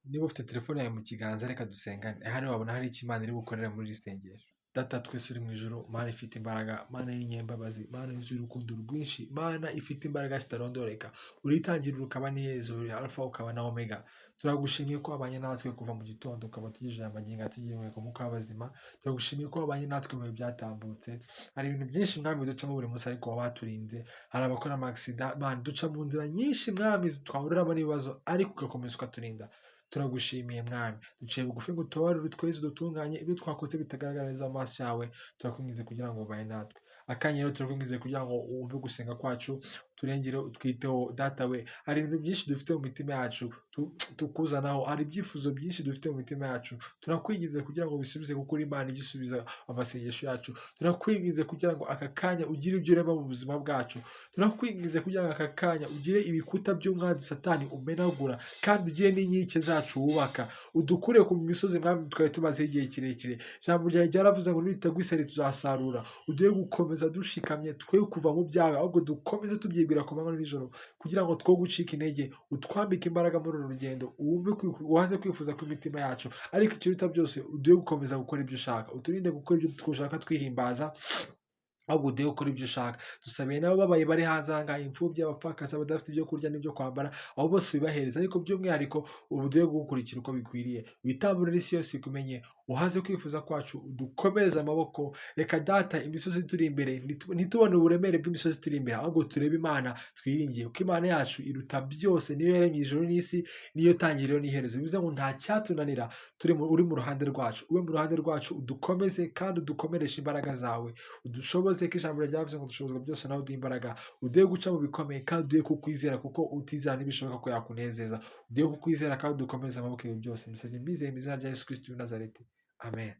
Niba ufite telefone yawe mu kiganza reka dusengane. Hano wabona hari icyo Imana iri bukorere muri iri sengesho. Data twese uri mu ijuru, Mana ifite imbaraga, Mana y'inyembabazi, Mana yuzuye urukundo rwinshi, Mana ifite imbaraga zitarondoreka. Uri itangiriro ukaba n'iherezo, uri Alpha ukaba na Omega. Turagushimiye ko wabanye natwe kuva mu gitondo ukaba tugejeje amagingo atugejeje ku mwuka w'abazima. Turagushimiye ko wabanye natwe mu bihe byatambutse. Hari ibintu byinshi mwami ducamo buri munsi ariko wabaturinze. Hari abakora amasida, Mana duca mu nzira nyinshi mwami twahuriramo n'ibibazo ariko ugakomeza ukaturinda. Turagushimiye mwami, duciye bugufi ngo utubabarire twese dutunganye ibyo twakoze bitagaragara neza mu maso yawe. Turakwinginze kugira ngo ubaye natwe akanya rero, turakwinginze kugira ngo wumve gusenga kwacu, turengere utwiteho data we. Hari ibintu byinshi dufite mu mitima yacu tukuzanaho, hari ibyifuzo byinshi dufite mu mitima yacu, turakwinginze kugira ngo bisubize kuko uri Imana igisubiza amasengesho yacu. Turakwinginze kugira ngo aka kanya ugire ibyo urema mu buzima bwacu. Turakwinginze kugira ngo aka kanya ugire ibikuta by'umwanzi satani umenagura, kandi ugire n'inkike zacu wubaka. Udukure ku misozi mwami twari tumazeho igihe kirekire. Ijambo ryawe ryaravuze ngo nitugwa isari tuzasarura. Uduhe gukomeza dushikamye, twe kuva mu byaha, ahubwo dukomeze tubyibwira ku manywa n'ijoro kugira ngo two gucika intege. Utwambike imbaraga muri uru rugendo, uhaze kwifuza kw'imitima yacu, ariko ikiruta byose uduhe gukomeza gukora ibyo ushaka. Uturinde gukora ibyo dushaka twihimbaza, ahubwo uduhe gukora ibyo ushaka. Dusabiye nabo babaye bari hanze aha ngaha, imfubyi, abapfakazi, abadafite ibyo kurya n'ibyo kwambara, abo bose ubibahereza, ariko by'umwihariko uduhe kugukurikira uko bikwiriye. Witamburire isi yose ikumenye, uhaze kwifuza kwacu, udukomereze amaboko. Reka data imisozi turi imbere ntitubone uburemere bw'imisozi turi imbere, ahubwo turebe Imana twiringiye, kuko Imana yacu iruta byose, niyo yaremye ijuru n'isi, niyo tangiriro n'iherezo. Bivuze ngo nta cyatunanira, uri mu ruhande rwacu. Ube mu ruhande rwacu, udukomeze kandi udukomereshe imbaraga zawe. Udushoboze ko ijambo ryavuze ngo dushobozwa byose nawe uduhe imbaraga. Uduhe guca mu bikomeye kandi uduhe kukwizera, kuko utizera ntibishoboka ko yakunezeza. Uduhe kukwizera kandi udukomereze amaboko yawe byose. Mbisabye mbizeye mu izina rya Yesu Kristo w'i Nazareti. Amen.